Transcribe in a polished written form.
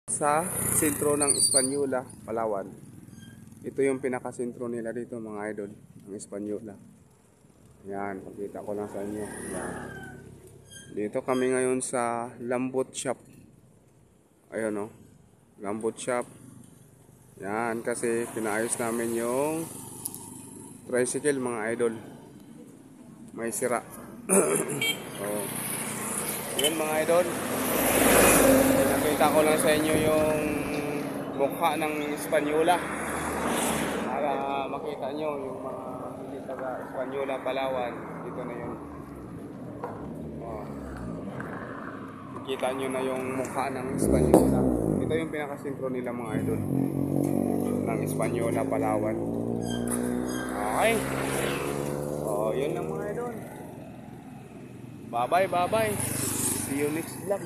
Sa sentro ng Hispaniola, Palawan. Ito yung pinakasentro nila dito mga idol, ng Hispaniola. Yan, pakita ko lang sa inyo. Yan. Dito kami ngayon sa Lambot Shop. Ayun o, Lambot Shop. Yan, kasi pinaayos namin yung tricycle mga idol. May sira. Oh. Yan mga idol. Nakita ko lang sa inyo yung mukha ng Hispaniola para makita nyo yung mga hindi taga Hispaniola, Palawan. Dito na yun. Oh. Nakita nyo na yung mukha ng Hispaniola. Ito yung pinakasentro nila mga idol ng Hispaniola, Palawan. Okay. Oh, yun lang mga idol. Bye bye. See you next vlog.